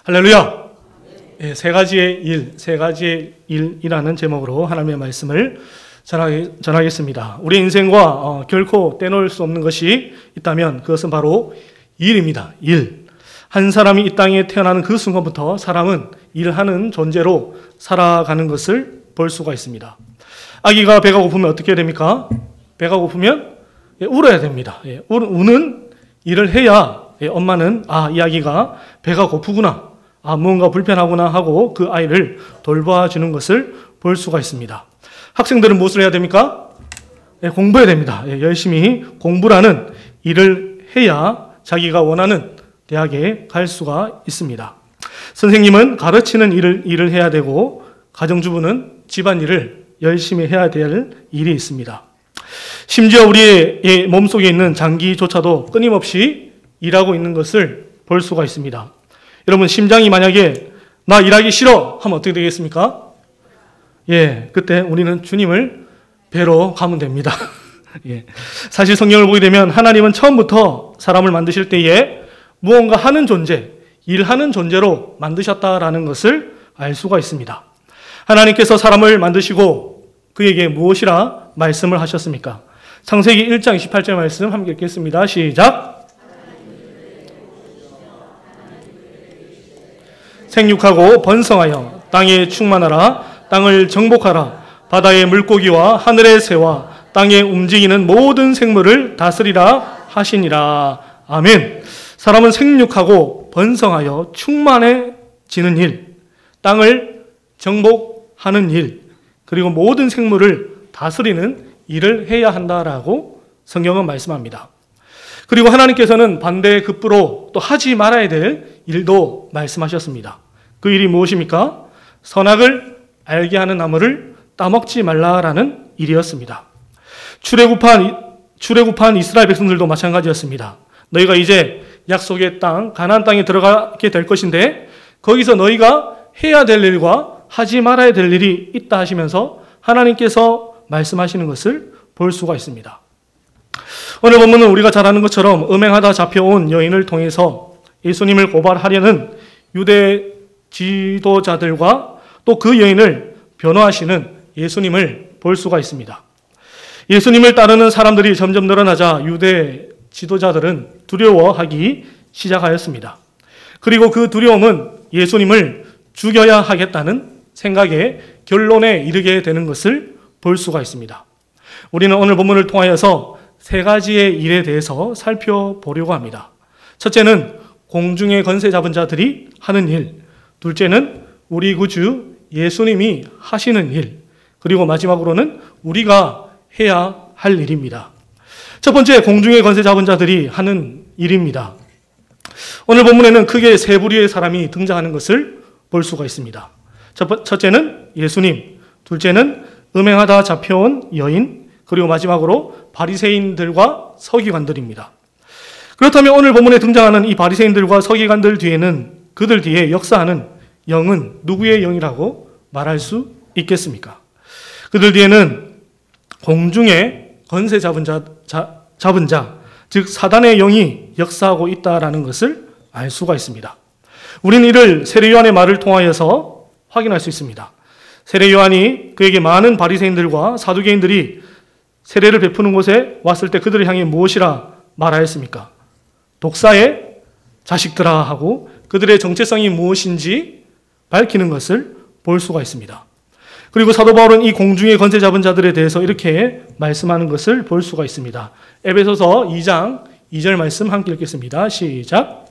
할렐루야! 네, 세 가지의 일이라는 제목으로 하나님의 말씀을 전하겠습니다. 우리 인생과 결코 떼놓을 수 없는 것이 있다면 그것은 바로 일입니다. 일. 한 사람이 이 땅에 태어나는 그 순간부터 사람은 일하는 존재로 살아가는 것을 볼 수가 있습니다. 아기가 배가 고프면 어떻게 됩니까? 배가 고프면 울어야 됩니다. 우는 일을 해야 엄마는 이 아기가 배가 고프구나, 무언가 불편하구나 하고 그 아이를 돌봐주는 것을 볼 수가 있습니다. 학생들은 무엇을 해야 됩니까? 공부해야 됩니다. 열심히 공부라는 일을 해야 자기가 원하는 대학에 갈 수가 있습니다. 선생님은 가르치는 일을 해야 되고 가정주부는 집안일을 열심히 해야 될 일이 있습니다. 심지어 우리의 몸속에 있는 장기조차도 끊임없이 일하고 있는 것을 볼 수가 있습니다. 여러분, 심장이 만약에 나 일하기 싫어 하면 어떻게 되겠습니까? 그때 우리는 주님을 뵈러 가면 됩니다. 사실 성경을 보게 되면 하나님은 처음부터 사람을 만드실 때에 무언가 하는 존재, 일하는 존재로 만드셨다라는 것을 알 수가 있습니다. 하나님께서 사람을 만드시고 그에게 무엇이라 말씀을 하셨습니까? 창세기 1장 28절 말씀 함께 읽겠습니다. 시작! 생육하고 번성하여 땅에 충만하라. 땅을 정복하라. 바다의 물고기와 하늘의 새와 땅에 움직이는 모든 생물을 다스리라 하시니라. 아멘. 사람은 생육하고 번성하여 충만해지는 일, 땅을 정복하는 일, 그리고 모든 생물을 다스리는 일을 해야 한다라고 성경은 말씀합니다. 그리고 하나님께서는 반대급부로 또 하지 말아야 될 일도 말씀하셨습니다. 그 일이 무엇입니까? 선악을 알게 하는 나무를 따먹지 말라라는 일이었습니다. 출애굽한 이스라엘 백성들도 마찬가지였습니다. 너희가 이제 약속의 땅, 가나안 땅에 들어가게 될 것인데 거기서 너희가 해야 될 일과 하지 말아야 될 일이 있다 하시면서 하나님께서 말씀하시는 것을 볼 수가 있습니다. 오늘 본문은 우리가 잘 아는 것처럼 음행하다 잡혀온 여인을 통해서 예수님을 고발하려는 유대 지도자들과 또 그 여인을 변호하시는 예수님을 볼 수가 있습니다. 예수님을 따르는 사람들이 점점 늘어나자 유대 지도자들은 두려워하기 시작하였습니다. 그리고 그 두려움은 예수님을 죽여야 하겠다는 생각에 결론에 이르게 되는 것을 볼 수가 있습니다. 우리는 오늘 본문을 통하여서 세 가지의 일에 대해서 살펴보려고 합니다. 첫째는 공중의 권세 잡은 자들이 하는 일, 둘째는 우리 구주 예수님이 하시는 일, 그리고 마지막으로는 우리가 해야 할 일입니다. 첫 번째, 공중의 권세 잡은 자들이 하는 일입니다. 오늘 본문에는 크게 세 부류의 사람이 등장하는 것을 볼 수가 있습니다. 첫째는 예수님, 둘째는 음행하다 잡혀온 여인, 그리고 마지막으로 바리새인들과 서기관들입니다. 그렇다면 오늘 본문에 등장하는 이 바리새인들과 서기관들 뒤에는 그들 뒤에 역사하는 영은 누구의 영이라고 말할 수 있겠습니까? 그들 뒤에는 공중의 권세 잡은 자, 즉 사단의 영이 역사하고 있다라는 것을 알 수가 있습니다. 우리는 이를 세례 요한의 말을 통하여서 확인할 수 있습니다. 세례 요한이 그에게 많은 바리새인들과 사두개인들이 세례를 베푸는 곳에 왔을 때 그들을 향해 무엇이라 말하였습니까? 독사의 자식들아 하고 그들의 정체성이 무엇인지 밝히는 것을 볼 수가 있습니다. 그리고 사도 바울은 이 공중의 권세 잡은 자들에 대해서 이렇게 말씀하는 것을 볼 수가 있습니다. 에베소서 2장 2절 말씀 함께 읽겠습니다. 시작.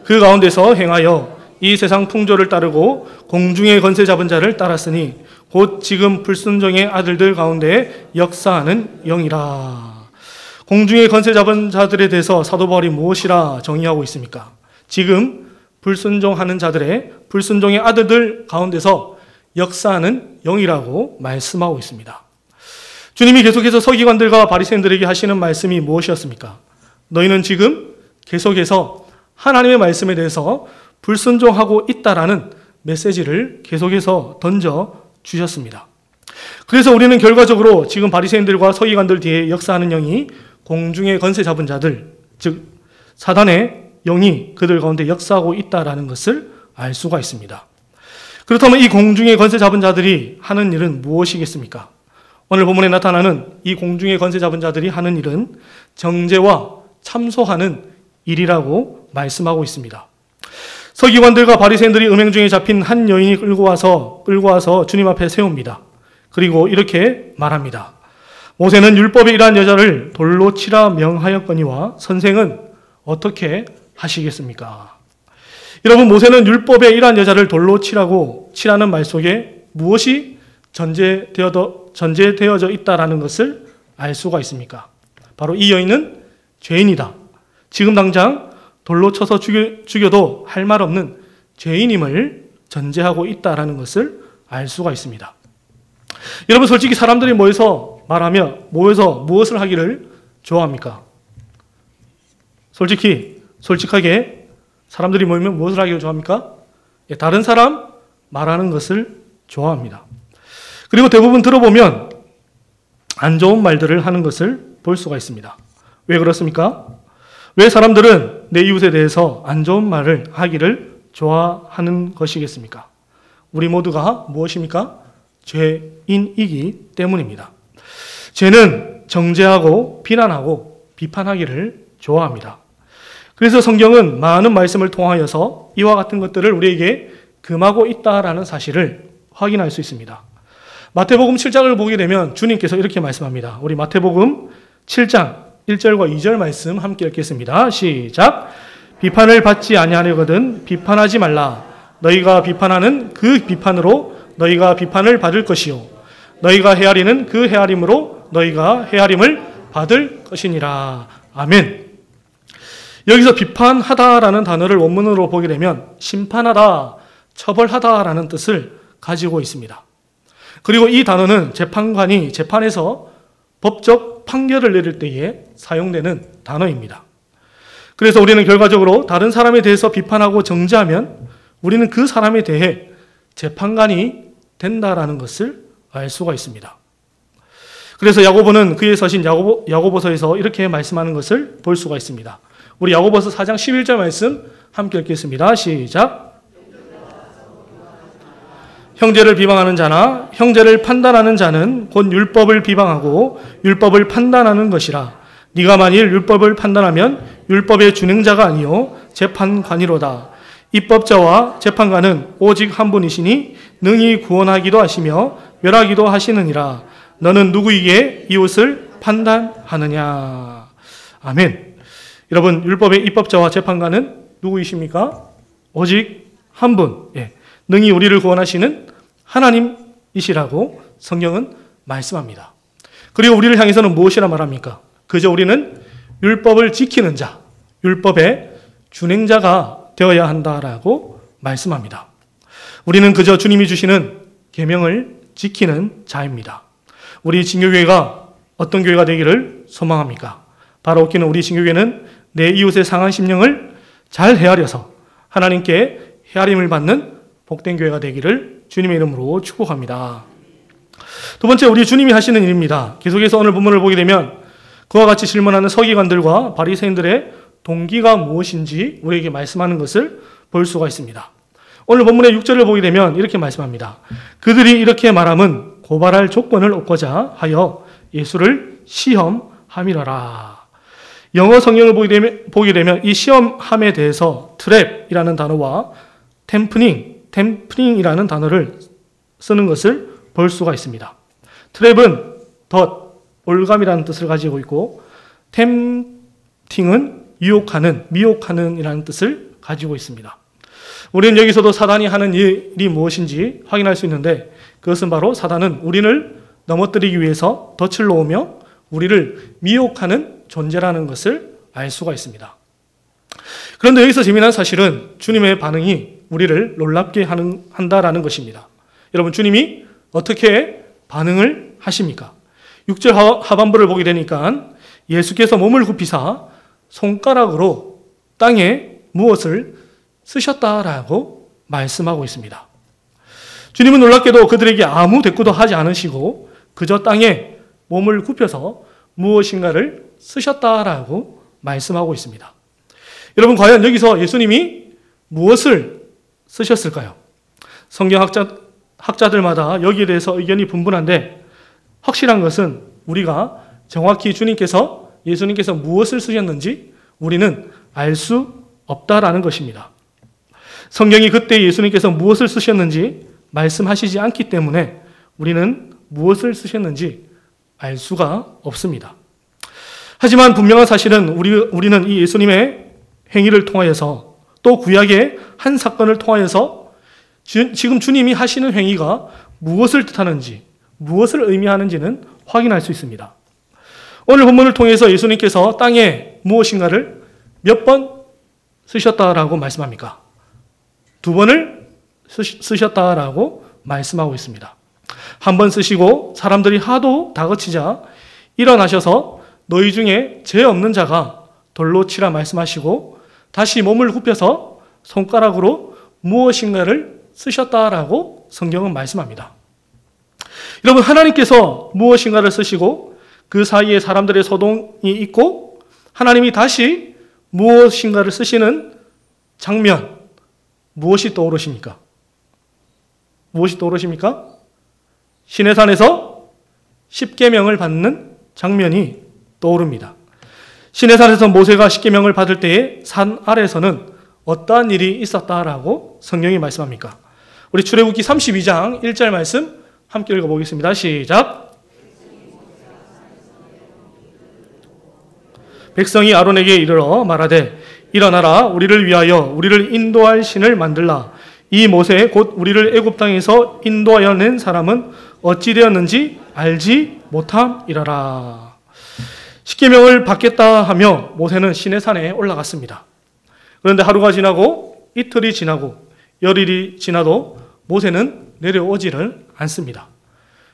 그 가운데서 행하여 이 세상 풍조를 따르고 공중의 권세 잡은 자를 따랐으니 곧 지금 불순종의 아들들 가운데 역사하는 영이라. 공중의 권세 잡은 자들에 대해서 사도 바울이 무엇이라 정의하고 있습니까? 지금 불순종하는 자들의 불순종의 아들들 가운데서 역사하는 영이라고 말씀하고 있습니다. 주님이 계속해서 서기관들과 바리새인들에게 하시는 말씀이 무엇이었습니까? 너희는 지금 계속해서 하나님의 말씀에 대해서 불순종하고 있다라는 메시지를 계속해서 던져 주셨습니다. 그래서 우리는 결과적으로 지금 바리새인들과 서기관들 뒤에 역사하는 영이 공중의 권세 잡은 자들, 즉 사단의 영이 그들 가운데 역사하고 있다라는 것을 알 수가 있습니다. 그렇다면 이 공중의 권세 잡은 자들이 하는 일은 무엇이겠습니까? 오늘 본문에 나타나는 이 공중의 권세 잡은 자들이 하는 일은 정죄와 참소하는 일이라고 말씀하고 있습니다. 서기관들과 바리새인들이 음행 중에 잡힌 한 여인이 끌고 와서 주님 앞에 세웁니다. 그리고 이렇게 말합니다. 모세는 율법에 이러한 여자를 돌로 치라 명하였거니와 선생은 어떻게 하시겠습니까? 여러분, 모세는 율법에 이러한 여자를 돌로 치라는 말 속에 무엇이 전제되어져 있다라는 것을 알 수가 있습니까? 바로 이 여인은 죄인이다. 지금 당장 돌로 쳐서 죽여도 할 말 없는 죄인임을 전제하고 있다라는 것을 알 수가 있습니다. 여러분, 솔직히 사람들이 모여서 무엇을 하기를 좋아합니까? 솔직하게 사람들이 모이면 무엇을 하기를 좋아합니까? 다른 사람 말하는 것을 좋아합니다. 그리고 대부분 들어보면 안 좋은 말들을 하는 것을 볼 수가 있습니다. 왜 그렇습니까? 왜 사람들은 내 이웃에 대해서 안 좋은 말을 하기를 좋아하는 것이겠습니까? 우리 모두가 무엇입니까? 죄인이기 때문입니다. 죄는 정죄하고 비난하고 비판하기를 좋아합니다. 그래서 성경은 많은 말씀을 통하여서 이와 같은 것들을 우리에게 금하고 있다라는 사실을 확인할 수 있습니다. 마태복음 7장을 보게 되면 주님께서 이렇게 말씀합니다. 우리 마태복음 7장 1절과 2절 말씀 함께 읽겠습니다. 시작. 비판을 받지 아니하려거든 비판하지 말라. 너희가 비판하는 그 비판으로 너희가 비판을 받을 것이요 너희가 헤아리는 그 헤아림으로 너희가 헤아림을 받을 것이니라. 아멘. 여기서 비판하다라는 단어를 원문으로 보게 되면 심판하다, 처벌하다라는 뜻을 가지고 있습니다. 그리고 이 단어는 재판관이 재판에서 법적 판결을 내릴 때에 사용되는 단어입니다. 그래서 우리는 결과적으로 다른 사람에 대해서 비판하고 정죄하면 우리는 그 사람에 대해 재판관이 된다라는 것을 알 수가 있습니다. 그래서 야고보는 그에 서신 야고보서에서 이렇게 말씀하는 것을 볼 수가 있습니다. 우리 야고보서 4장 11절 말씀 함께 읽겠습니다. 시작. 형제를 비방하는 자나 형제를 판단하는 자는 곧 율법을 비방하고 율법을 판단하는 것이라. 네가 만일 율법을 판단하면 율법의 준행자가 아니요 재판관이로다. 입법자와 재판관은 오직 한 분이시니 능히 구원하기도 하시며 멸하기도 하시느니라. 너는 누구에게 이웃을 판단하느냐. 아멘. 여러분, 율법의 입법자와 재판관은 누구이십니까? 오직 한 분, 능히 우리를 구원하시는 하나님이시라고 성경은 말씀합니다. 그리고 우리를 향해서는 무엇이라 말합니까? 그저 우리는 율법을 지키는 자, 율법의 준행자가 되어야 한다라고 말씀합니다. 우리는 그저 주님이 주시는 계명을 지키는 자입니다. 우리 진교교회가 어떤 교회가 되기를 소망합니까? 바로 웃기는 우리 진교교회는 내 이웃의 상한 심령을 잘 헤아려서 하나님께 헤아림을 받는 복된 교회가 되기를 주님의 이름으로 축복합니다. 두 번째, 우리 주님이 하시는 일입니다. 계속해서 오늘 본문을 보게 되면 그와 같이 질문하는 서기관들과 바리새인들의 동기가 무엇인지 우리에게 말씀하는 것을 볼 수가 있습니다. 오늘 본문의 6절을 보게 되면 이렇게 말씀합니다. 그들이 이렇게 말함은 고발할 조건을 얻고자 하여 예수를 시험함이라라. 영어 성경을 보게 되면 이 시험함에 대해서 트랩이라는 단어와 템프링이라는 단어를 쓰는 것을 볼 수가 있습니다. 트랩은 올감이라는 뜻을 가지고 있고 템팅은 미혹하는 이라는 뜻을 가지고 있습니다. 우리는 여기서도 사단이 하는 일이 무엇인지 확인할 수 있는데 그것은 바로 사단은 우리를 넘어뜨리기 위해서 덫을 놓으며 우리를 미혹하는 존재라는 것을 알 수가 있습니다. 그런데 여기서 재미난 사실은 주님의 반응이 우리를 놀랍게 한다라는 것입니다. 여러분, 주님이 어떻게 반응을 하십니까? 6절 하반부를 보게 되니까 예수께서 몸을 굽히사 손가락으로 땅에 무엇을 쓰셨다라고 말씀하고 있습니다. 주님은 놀랍게도 그들에게 아무 대꾸도 하지 않으시고 그저 땅에 몸을 굽혀서 무엇인가를 쓰셨다라고 말씀하고 있습니다. 여러분, 과연 여기서 예수님이 무엇을 쓰셨을까요? 학자들마다 여기에 대해서 의견이 분분한데 확실한 것은 우리가 정확히 예수님께서 무엇을 쓰셨는지 우리는 알 수 없다라는 것입니다. 성경이 그때 예수님께서 무엇을 쓰셨는지 말씀하시지 않기 때문에 우리는 무엇을 쓰셨는지 알 수가 없습니다. 하지만 분명한 사실은 우리는 이 예수님의 행위를 통하여서 또 구약의 한 사건을 통하여서 지금 주님이 하시는 행위가 무엇을 뜻하는지, 무엇을 의미하는지는 확인할 수 있습니다. 오늘 본문을 통해서 예수님께서 땅에 무엇인가를 몇 번 쓰셨다라고 말씀합니까? 2번을 쓰셨다라고 말씀하고 있습니다. 한 번 쓰시고 사람들이 하도 다그치자 일어나셔서 너희 중에 죄 없는 자가 돌로 치라 말씀하시고 다시 몸을 굽혀서 손가락으로 무엇인가를 쓰셨다라고 성경은 말씀합니다. 여러분, 하나님께서 무엇인가를 쓰시고 그 사이에 사람들의 소동이 있고 하나님이 다시 무엇인가를 쓰시는 장면, 무엇이 떠오르십니까? 무엇이 떠오르십니까? 시내산에서 십계명을 받는 장면이 떠오릅니다. 시내산에서 모세가 십계명을 받을 때에 산 아래에서는 어떠한 일이 있었다라고 성경이 말씀합니까? 우리 출애굽기 32장 1절 말씀 함께 읽어보겠습니다. 시작. 백성이 아론에게 이르러 말하되 일어나라, 우리를 위하여 우리를 인도할 신을 만들라. 이 모세 곧 우리를 애굽 땅에서 인도하여 낸 사람은 어찌 되었는지 알지 못함이라라. 십계명을 받겠다 하며 모세는 시내산에 올라갔습니다. 그런데 하루가 지나고 이틀이 지나고 열흘이 지나도 모세는 내려오지를 않습니다.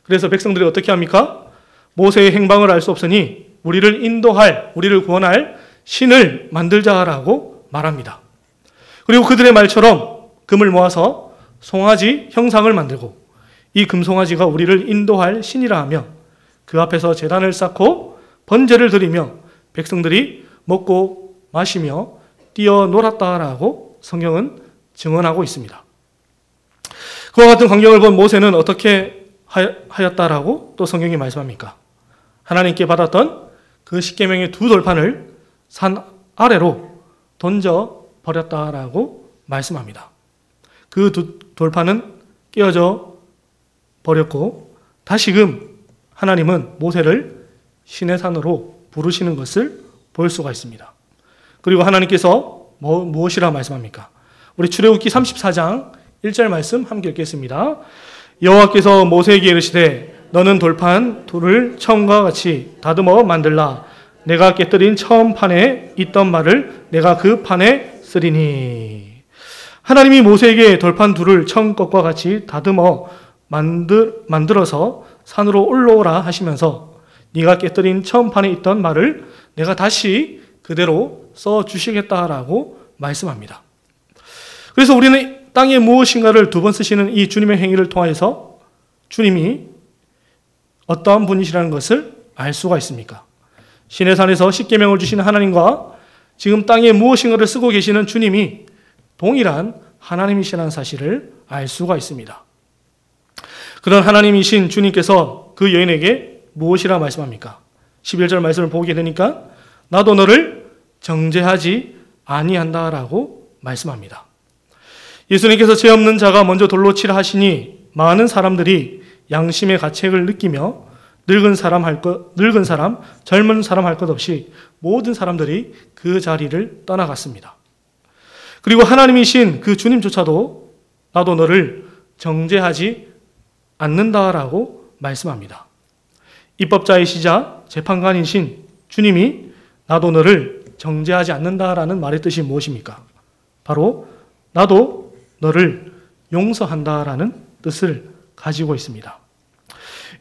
그래서 백성들이 어떻게 합니까? 모세의 행방을 알 수 없으니 우리를 인도할, 우리를 구원할 신을 만들자라고 말합니다. 그리고 그들의 말처럼 금을 모아서 송아지 형상을 만들고 이 금송아지가 우리를 인도할 신이라 하며 그 앞에서 제단을 쌓고 번제를 드리며 백성들이 먹고 마시며 뛰어놀았다라고 성경은 증언하고 있습니다. 그와 같은 광경을 본 모세는 어떻게 하였다라고 또 성경이 말씀합니까? 하나님께 받았던 그 십계명의 2돌판을 산 아래로 던져 버렸다라고 말씀합니다. 그 2돌판은 깨어져 버렸고 다시금 하나님은 모세를 시내산으로 부르시는 것을 볼 수가 있습니다. 그리고 하나님께서 무엇이라 말씀합니까? 우리 출애굽기 34장 1절 말씀 함께 읽겠습니다. 여호와께서 모세에게 이르시되 너는 돌판 둘을 처음과 같이 다듬어 만들라. 내가 깨뜨린 처음 판에 있던 말을 내가 그 판에 쓰리니. 하나님이 모세에게 돌판 둘을 처음 것과 같이 다듬어 만들어서 산으로 올라오라 하시면서 네가 깨뜨린 처음 판에 있던 말을 내가 다시 그대로 써주시겠다라고 말씀합니다. 그래서 우리는 땅에 무엇인가를 2번 쓰시는 이 주님의 행위를 통해서 주님이 어떠한 분이시라는 것을 알 수가 있습니까? 시내산에서 십계명을 주신 하나님과 지금 땅에 무엇인가를 쓰고 계시는 주님이 동일한 하나님이시라는 사실을 알 수가 있습니다. 그런 하나님이신 주님께서 그 여인에게 무엇이라 말씀합니까? 11절 말씀을 보게 되니까 나도 너를 정죄하지 아니한다라고 말씀합니다. 예수님께서 죄 없는 자가 먼저 돌로 치라 하시니 많은 사람들이 양심의 가책을 느끼며 늙은 사람, 젊은 사람 할 것 없이 모든 사람들이 그 자리를 떠나갔습니다. 그리고 하나님이신 그 주님조차도 나도 너를 정죄하지 않는다라고 말씀합니다. 입법자이시자 재판관이신 주님이 나도 너를 정죄하지 않는다라는 말의 뜻이 무엇입니까? 바로 나도 너를 용서한다라는 뜻을 가지고 있습니다.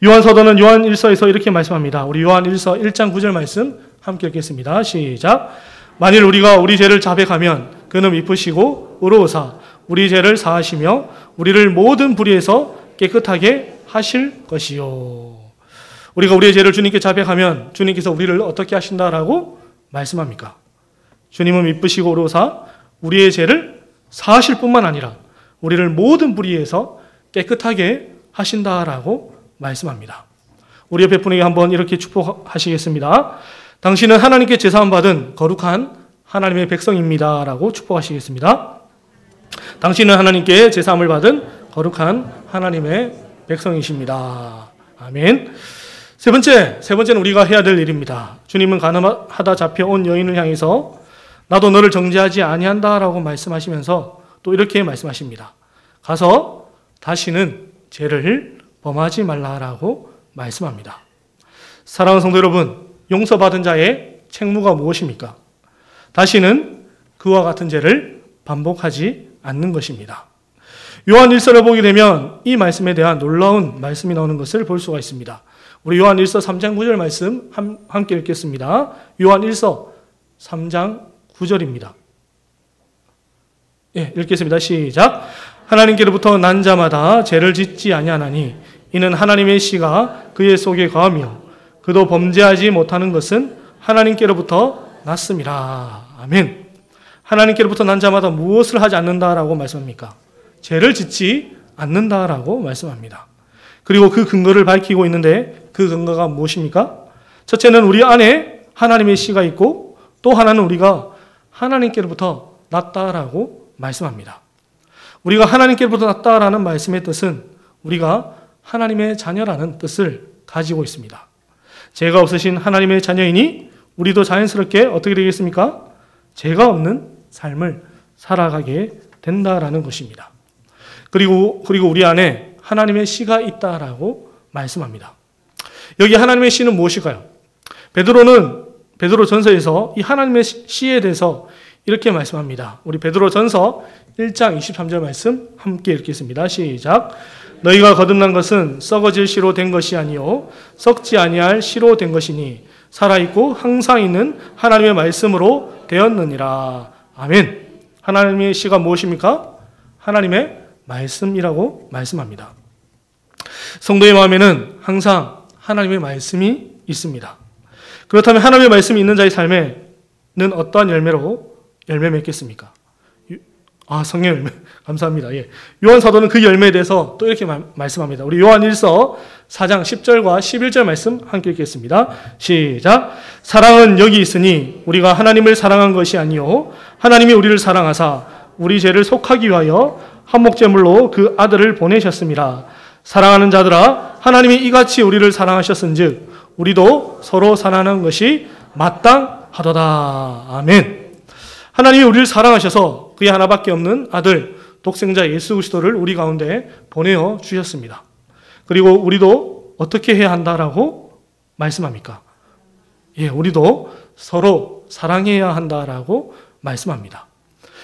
요한서도는 요한 1서에서 이렇게 말씀합니다. 우리 요한 1서 1장 9절 말씀 함께 읽겠습니다. 시작. 만일 우리가 우리 죄를 자백하면 그는 미쁘시고 의로우사 우리 죄를 사하시며 우리를 모든 불의에서 깨끗하게 하실 것이요. 우리가 우리의 죄를 주님께 자백하면 주님께서 우리를 어떻게 하신다라고 말씀합니까? 주님은 미쁘시고 오로사 우리의 죄를 사하실 뿐만 아니라 우리를 모든 불의에서 깨끗하게 하신다라고 말씀합니다. 우리 옆에 분에게 한번 이렇게 축복하시겠습니다. 당신은 하나님께 제사함 받은 거룩한 하나님의 백성입니다 라고 축복하시겠습니다. 당신은 하나님께 제사함을 받은 거룩한 하나님의 백성이십니다. 아멘. 세 번째는 우리가 해야 될 일입니다. 주님은 가늠하다 잡혀온 여인을 향해서 나도 너를 정죄하지 아니한다라고 말씀하시면서 또 이렇게 말씀하십니다. 가서 다시는 죄를 범하지 말라라고 말씀합니다. 사랑하는 성도 여러분, 용서받은 자의 책무가 무엇입니까? 다시는 그와 같은 죄를 반복하지 않는 것입니다. 요한 1서를 보게 되면 이 말씀에 대한 놀라운 말씀이 나오는 것을 볼 수가 있습니다. 우리 요한 1서 3장 9절 말씀 함께 읽겠습니다. 요한 1서 3장 9절입니다. 읽겠습니다. 시작. 하나님께로부터 난 자마다 죄를 짓지 아니하나니 이는 하나님의 씨가 그의 속에 거하며 그도 범죄하지 못하는 것은 하나님께로부터 났음이라. 아멘. 하나님께로부터 난 자마다 무엇을 하지 않는다라고 말씀합니까? 죄를 짓지 않는다라고 말씀합니다. 그리고 그 근거를 밝히고 있는데 그 근거가 무엇입니까? 첫째는 우리 안에 하나님의 씨가 있고 또 하나는 우리가 하나님께로부터 났다라고 말씀합니다. 우리가 하나님께로부터 났다라는 말씀의 뜻은 우리가 하나님의 자녀라는 뜻을 가지고 있습니다. 죄가 없으신 하나님의 자녀이니 우리도 자연스럽게 어떻게 되겠습니까? 죄가 없는 삶을 살아가게 된다라는 것입니다. 그리고 우리 안에 하나님의 씨가 있다라고 말씀합니다. 여기 하나님의 씨는 무엇일까요? 베드로 전서에서 이 하나님의 씨에 대해서 이렇게 말씀합니다. 우리 베드로 전서 1장 23절 말씀 함께 읽겠습니다. 시작. 너희가 거듭난 것은 썩어질 씨로 된 것이 아니요 썩지 아니할 씨로 된 것이니 살아있고 항상 있는 하나님의 말씀으로 되었느니라. 아멘. 하나님의 씨가 무엇입니까? 하나님의 말씀이라고 말씀합니다. 성도의 마음에는 항상 하나님의 말씀이 있습니다. 그렇다면 하나님의 말씀이 있는 자의 삶에는 어떠한 열매 맺겠습니까? 성령 열매. 감사합니다. 요한 사도는 그 열매에 대해서 또 이렇게 말씀합니다. 우리 요한 1서 4장 10절과 11절 말씀 함께 읽겠습니다. 시작. 사랑은 여기 있으니 우리가 하나님을 사랑한 것이 아니요 하나님이 우리를 사랑하사 우리 죄를 속하기 위하여 한목제물로 그 아들을 보내셨습니다. 사랑하는 자들아 하나님이 이같이 우리를 사랑하셨은즉 우리도 서로 사랑하는 것이 마땅하도다. 아멘. 하나님이 우리를 사랑하셔서 그의 하나밖에 없는 아들 독생자 예수 그리스도를 우리 가운데 보내어 주셨습니다. 그리고 우리도 어떻게 해야 한다라고 말씀합니까? 우리도 서로 사랑해야 한다라고 말씀합니다.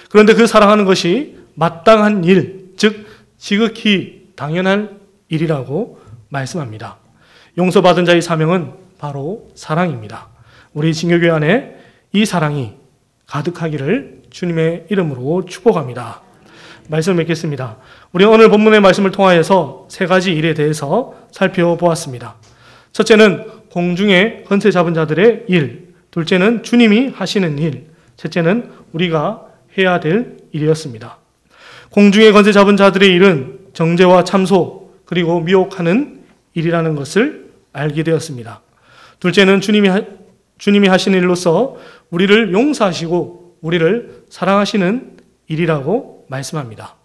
그런데 그 사랑하는 것이 마땅한 일, 즉 지극히 당연한 일이라고 말씀합니다. 용서받은 자의 사명은 바로 사랑입니다. 우리 진교교회 안에 이 사랑이 가득하기를 주님의 이름으로 축복합니다. 말씀 맺겠습니다. 우리 오늘 본문의 말씀을 통하여서 세 가지 일에 대해서 살펴보았습니다. 첫째는 공중에 권세 잡은 자들의 일, 둘째는 주님이 하시는 일, 셋째는 우리가 해야 될 일이었습니다. 공중에 권세 잡은 자들의 일은 정죄와 참소 그리고 미혹하는 일이라는 것을 알게 되었습니다. 둘째는 주님이 하시는 일로서 우리를 용서하시고 우리를 사랑하시는 일이라고 말씀합니다.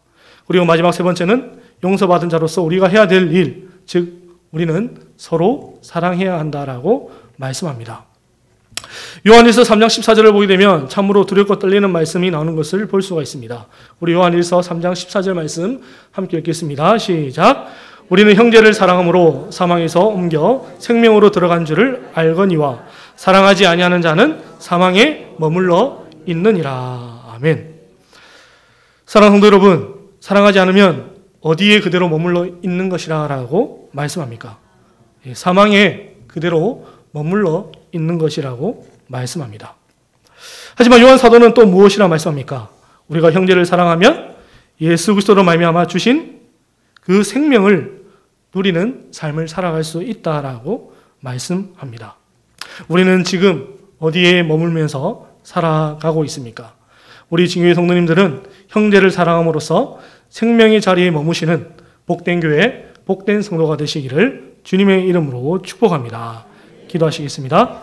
그리고 마지막 세 번째는 용서받은 자로서 우리가 해야 될 일, 즉 우리는 서로 사랑해야 한다라고 말씀합니다. 요한일서 3장 14절을 보게 되면 참으로 두렵고 떨리는 말씀이 나오는 것을 볼 수가 있습니다. 우리 요한일서 3장 14절 말씀 함께 읽겠습니다. 시작. 우리는 형제를 사랑함으로 사망에서 옮겨 생명으로 들어간 줄을 알거니와 사랑하지 아니하는 자는 사망에 머물러 있느니라. 아멘. 사랑하는 성도 여러분, 사랑하지 않으면 어디에 그대로 머물러 있는 것이라고 말씀합니까? 사망에 그대로 머물러 있는 것이라고 말씀합니다. 하지만 요한 사도는 또 무엇이라 말씀합니까? 우리가 형제를 사랑하면 예수 그리스도로 말미암아 주신 그 생명을 누리는 삶을 살아갈 수 있다라고 말씀합니다. 우리는 지금 어디에 머물면서 살아가고 있습니까? 우리 진교회 성도님들은 형제를 사랑함으로써 생명의 자리에 머무시는 복된 교회, 복된 성도가 되시기를 주님의 이름으로 축복합니다. 기도하시겠습니다.